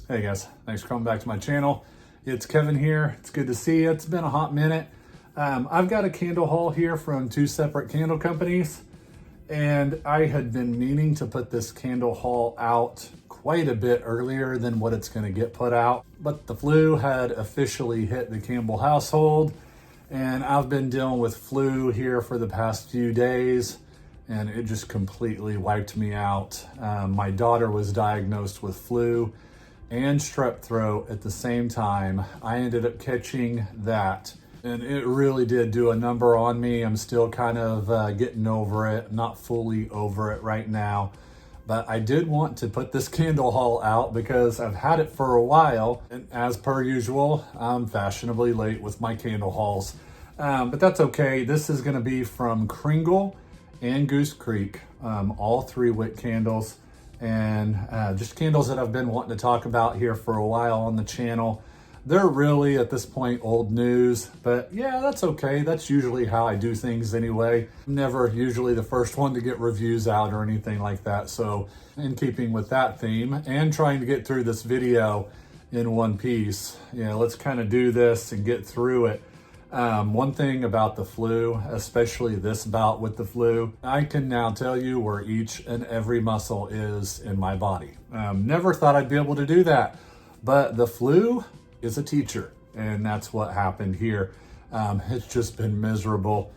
Hey guys, thanks for coming back to my channel. It's Kevin here. It's good to see you. It's been a hot minute. I've got a candle haul here from two separate candle companies, and I had been meaning to put this candle haul out quite a bit earlier than what it's going to get put out. But the flu had officially hit the Campbell household, and I've been dealing with flu here for the past few days, and it just completely wiped me out. My daughter was diagnosed with flu and strep throat at the same time. I ended up catching that, and it really did do a number on me. I'm still kind of getting over it, not fully over it right now, but I did want to put this candle haul out because I've had it for a while, and as per usual, I'm fashionably late with my candle hauls, but that's okay. This is going to be from Kringle and Goose Creek, all 3 wick candles, and just candles that I've been wanting to talk about here for a while on the channel. They're really at this point old news, but yeah, that's okay. That's usually how I do things anyway. I'm never usually the first one to get reviews out or anything like that. So in keeping with that theme and trying to get through this video in one piece, let's kind of do this and get through it. One thing about the flu, especially this bout with the flu, I can now tell you where each and every muscle is in my body. Never thought I'd be able to do that, but the flu is a teacher, and that's what happened here. It's just been miserable.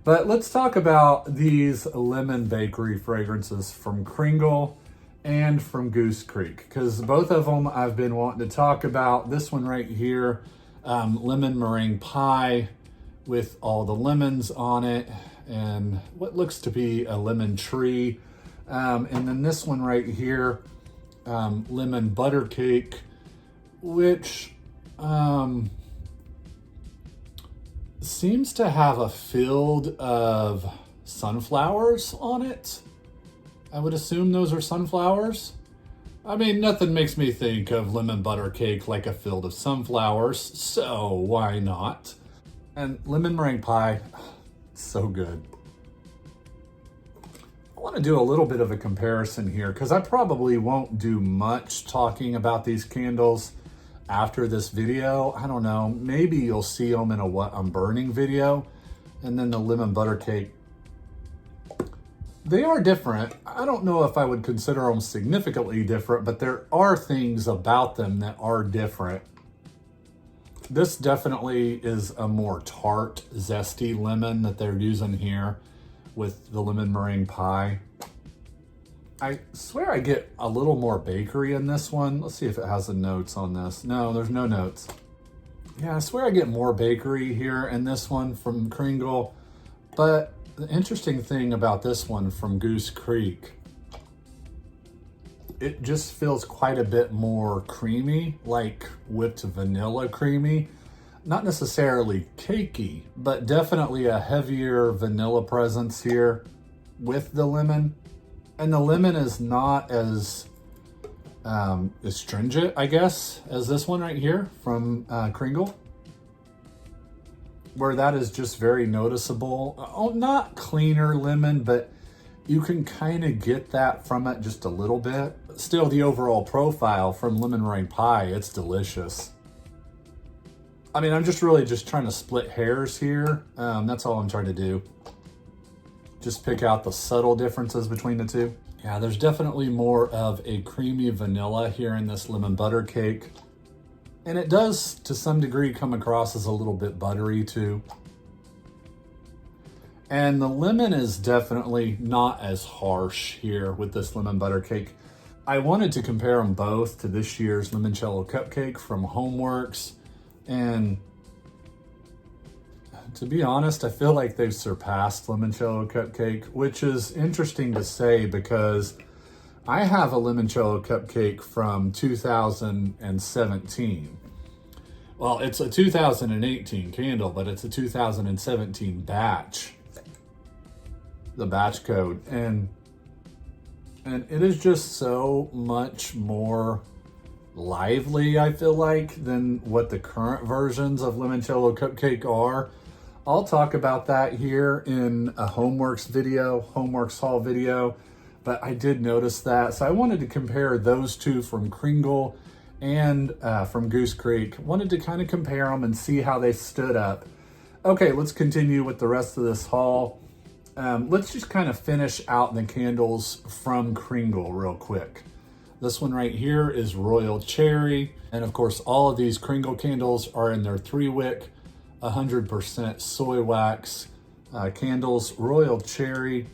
But let's talk about these lemon bakery fragrances from Kringle and from Goose Creek, because both of them I've been wanting to talk about. This one right here, lemon meringue pie with all the lemons on it and what looks to be a lemon tree. And then this one right here, lemon butter cake, which seems to have a field of sunflowers on it. I would assume those are sunflowers. I mean, nothing makes me think of lemon butter cake like a field of sunflowers, so why not? And lemon meringue pie, so good. I want to do a little bit of a comparison here because I probably won't do much talking about these candles after this video. I don't know, maybe you'll see them in a what I'm burning video. And then the lemon butter cake, they are different. I don't know if I would consider them significantly different, but there are things about them that are different. This definitely is a more tart, zesty lemon that they're using here with the lemon meringue pie. I swear I get a little more bakery in this one. Let's see if it has the notes on this. No, there's no notes. Yeah, I swear I get more bakery here in this one from Kringle, but the interesting thing about this one from Goose Creek, it just feels quite a bit more creamy, like whipped vanilla creamy. Not necessarily cakey, but definitely a heavier vanilla presence here with the lemon. And the lemon is not as astringent, I guess, as this one right here from Kringle, where that is just very noticeable. Oh, not cleaner lemon, but you can kind of get that from it just a little bit. Still, the overall profile from lemon meringue pie, it's delicious. I mean, I'm just really just trying to split hairs here. That's all I'm trying to do. Just pick out the subtle differences between the two. Yeah, there's definitely more of a creamy vanilla here in this lemon butter cake. And it does, to some degree, come across as a little bit buttery too. And the lemon is definitely not as harsh here with this lemon butter cake. I wanted to compare them both to this year's limoncello cupcake from Homeworks. And to be honest, I feel like they've surpassed limoncello cupcake, which is interesting to say because I have a limoncello cupcake from 2017. Well, it's a 2018 candle, but it's a 2017 batch, the batch code. And it is just so much more lively, I feel like, than what the current versions of limoncello cupcake are. I'll talk about that here in a Homeworks haul video, but I did notice that. So I wanted to compare those two from Kringle and from Goose Creek. Wanted to kind of compare them and see how they stood up. Okay, let's continue with the rest of this haul. Let's just kind of finish out the candles from Kringle real quick. This one right here is Royal Cherry. And of course, all of these Kringle candles are in their 3-wick, 100% soy wax candles. Royal Cherry.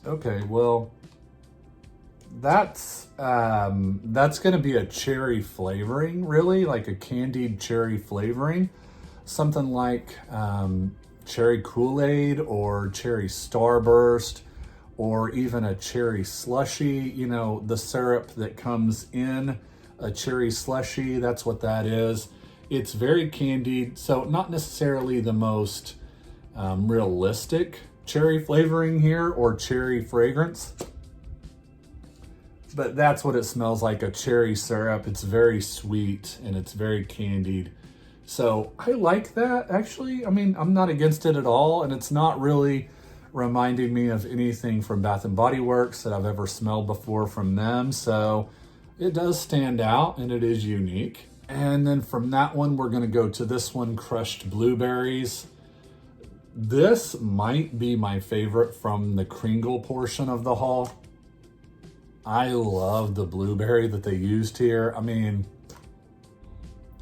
Okay, well, that's gonna be a cherry flavoring, really, like a candied cherry flavoring. Something like cherry Kool-Aid or cherry Starburst, or even a cherry slushy, you know, the syrup that comes in a cherry slushy, that's what that is. It's very candied, so not necessarily the most realistic cherry flavoring here or cherry fragrance, but that's what it smells like, a cherry syrup. It's very sweet and it's very candied. So I like that, actually. I mean, I'm not against it at all, and it's not really reminding me of anything from Bath & Body Works that I've ever smelled before from them. So it does stand out and it is unique. And then from that one, we're gonna go to this one, Crushed Blueberries. This might be my favorite from the Kringle portion of the haul. I love the blueberry that they used here. I mean,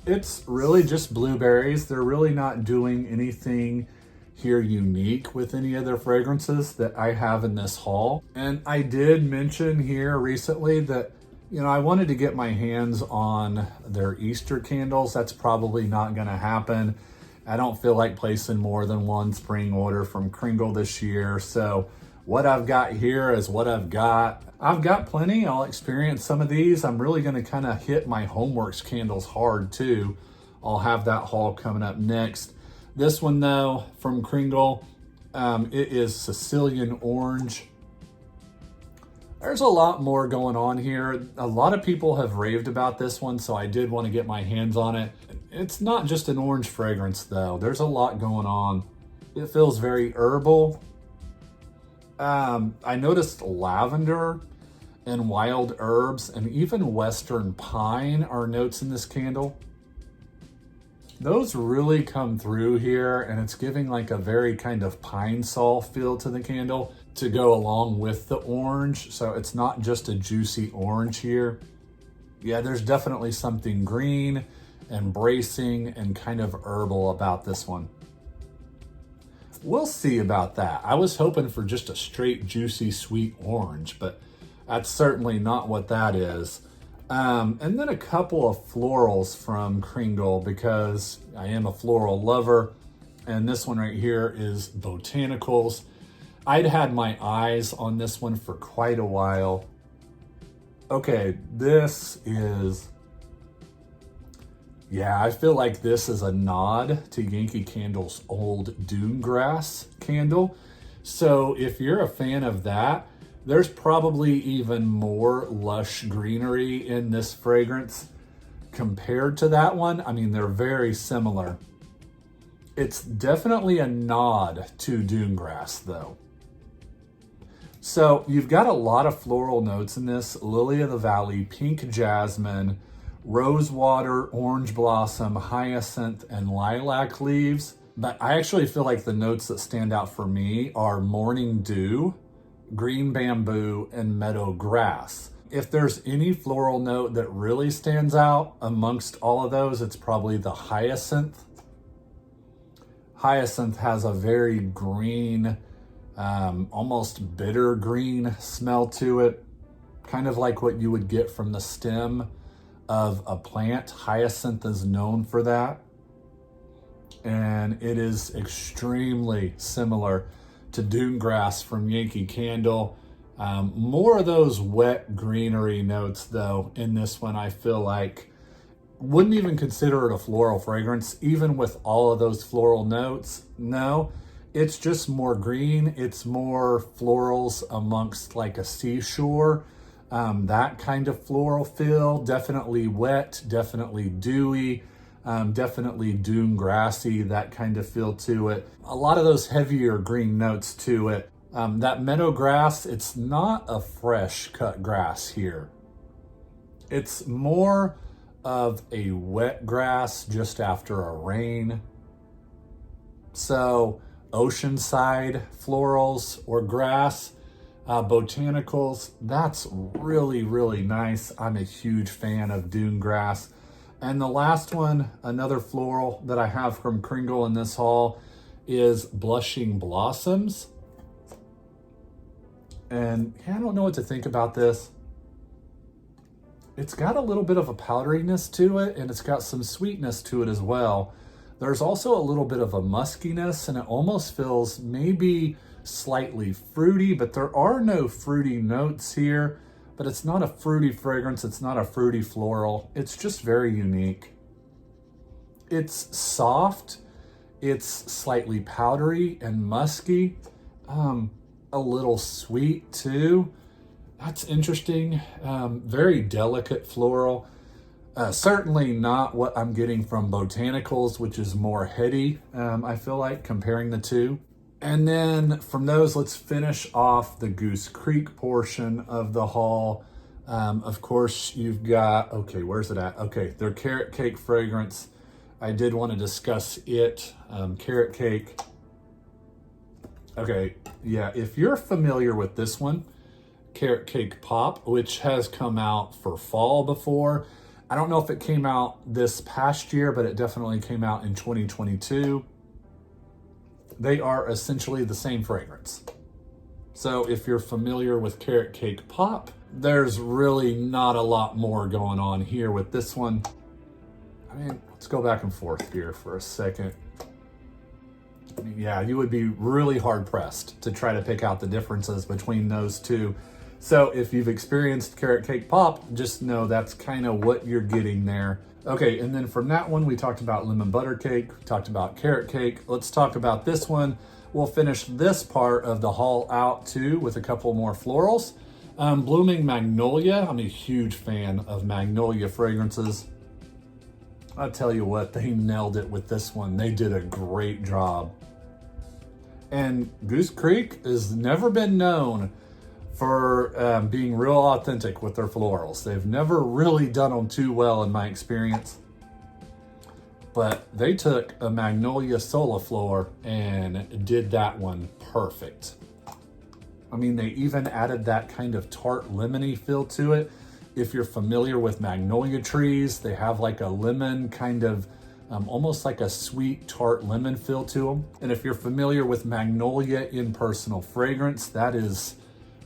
it's really just blueberries. They're really not doing anything here unique with any of their fragrances that I have in this haul. And I did mention here recently that, you know, I wanted to get my hands on their Easter candles. That's probably not gonna happen. I don't feel like placing more than one spring order from Kringle this year. So what I've got here is what I've got. I've got plenty. I'll experience some of these. I'm really gonna kind of hit my Homeworks candles hard too. I'll have that haul coming up next. This one though, from Kringle, it is Sicilian Orange. There's a lot more going on here. A lot of people have raved about this one, so I did want to get my hands on it. It's not just an orange fragrance though. There's a lot going on. It feels very herbal. I noticed lavender and wild herbs and even western pine are notes in this candle. Those really come through here, and it's giving like a very kind of pine sol feel to the candle to go along with the orange. So it's not just a juicy orange here. Yeah, there's definitely something green and bracing and kind of herbal about this one. We'll see about that. I was hoping for just a straight juicy sweet orange, but that's certainly not what that is. And then a couple of florals from Kringle, because I am a floral lover. And this one right here is Botanicals. I'd had my eyes on this one for quite a while. Okay, this is, yeah, I feel like this is a nod to Yankee Candle's old Dune Grass candle. So if you're a fan of that, there's probably even more lush greenery in this fragrance compared to that one. I mean, they're very similar. It's definitely a nod to Dune Grass though. So you've got a lot of floral notes in this: lily of the valley, pink jasmine, rosewater, orange blossom, hyacinth, and lilac leaves. But I actually feel like the notes that stand out for me are morning dew, green bamboo, and meadow grass. If there's any floral note that really stands out amongst all of those, it's probably the hyacinth. Hyacinth has a very green, almost bitter green smell to it, kind of like what you would get from the stem of a plant. Hyacinth is known for that. And it is extremely similar to Dune Grass from Yankee Candle. More of those wet greenery notes though in this one. I feel like wouldn't even consider it a floral fragrance, even with all of those floral notes. No, it's just more green. It's more florals amongst like a seashore. That kind of floral feel, definitely wet, definitely dewy, definitely dune grassy, that kind of feel to it. A lot of those heavier green notes to it. That meadow grass, it's not a fresh cut grass here. It's more of a wet grass just after a rain. So oceanside florals or grass, botanicals, that's really, really nice. I'm a huge fan of dune grass. And the last one, another floral that I have from Kringle in this haul, is Blushing Blossoms. And yeah, I don't know what to think about this. It's got a little bit of a powderiness to it, and it's got some sweetness to it as well. There's also a little bit of a muskiness, and it almost feels maybe slightly fruity, but there are no fruity notes here. But it's not a fruity fragrance, it's not a fruity floral. It's just very unique. It's soft, it's slightly powdery and musky, a little sweet too. That's interesting. Very delicate floral. Certainly not what I'm getting from Botanicals, which is more heady, I feel like, comparing the two. And then from those, let's finish off the Goose Creek portion of the haul. Of course, you've got, okay, where's it at? Okay, their carrot cake fragrance. I did want to discuss it. Carrot cake. Okay, yeah, if you're familiar with this one, Carrot Cake Pop, which has come out for fall before. I don't know if it came out this past year, but it definitely came out in 2022. They are essentially the same fragrance. So if you're familiar with Carrot Cake Pop, there's really not a lot more going on here with this one. I mean, let's go back and forth here for a second. Yeah, you would be really hard pressed to try to pick out the differences between those two. So if you've experienced Carrot Cake Pop, just know that's kind of what you're getting there. Okay, and then from that one, we talked about lemon butter cake, we talked about carrot cake. Let's talk about this one. We'll finish this part of the haul out too with a couple more florals. Blooming Magnolia. I'm a huge fan of magnolia fragrances. I'll tell you what, they nailed it with this one. They did a great job. And Goose Creek has never been known for being real authentic with their florals. They've never really done them too well in my experience. But they took a Magnolia Soliflor and did that one perfect. I mean, they even added that kind of tart lemony feel to it. If you're familiar with magnolia trees, they have like a lemon kind of, almost like a sweet tart lemon feel to them. And if you're familiar with Magnolia in personal fragrance, that is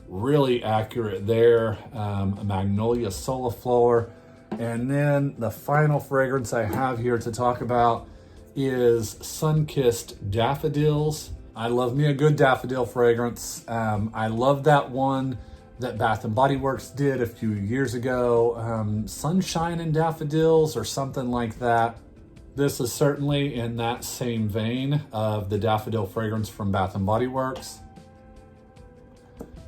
really accurate there. A Magnolia Soliflor. And then the final fragrance I have here to talk about is Sun-Kissed Daffodils. I love me a good daffodil fragrance. I love that one that Bath & Body Works did a few years ago. Sunshine and Daffodils or something like that. This is certainly in that same vein of the daffodil fragrance from Bath & Body Works.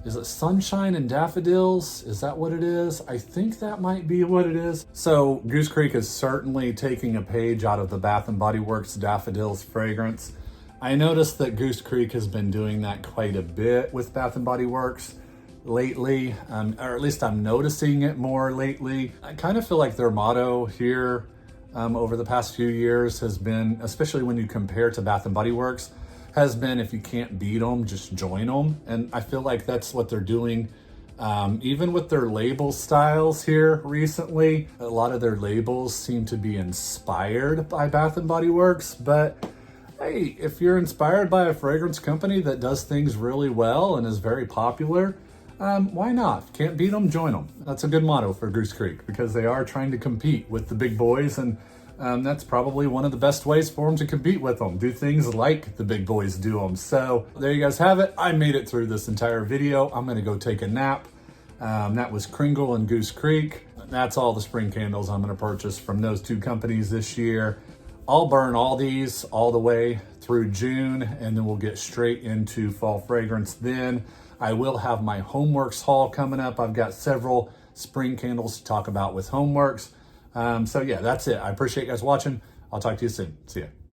Is it Sunshine and Daffodils? Is that what it is? I think that might be what it is. So Goose Creek is certainly taking a page out of the Bath & Body Works Daffodils fragrance. I noticed that Goose Creek has been doing that quite a bit with Bath & Body Works lately, or at least I'm noticing it more lately. I kind of feel like their motto here over the past few years has been, especially when you compare to Bath & Body Works, has been if you can't beat them, just join them. And I feel like that's what they're doing. Even with their label styles here recently, a lot of their labels seem to be inspired by Bath & Body Works. But hey, if you're inspired by a fragrance company that does things really well and is very popular, why not? If you can't beat them, join them. That's a good motto for Goose Creek because they are trying to compete with the big boys, and that's probably one of the best ways for them to compete with them. Do things like the big boys do them. So there you guys have it. I made it through this entire video. I'm gonna go take a nap. That was Kringle and Goose Creek. That's all the spring candles I'm gonna purchase from those two companies this year. I'll burn all these all the way through June, and then we'll get straight into fall fragrance then. I will have my Homeworks haul coming up. I've got several spring candles to talk about with Homeworks. So yeah, that's it. I appreciate you guys watching. I'll talk to you soon. See ya.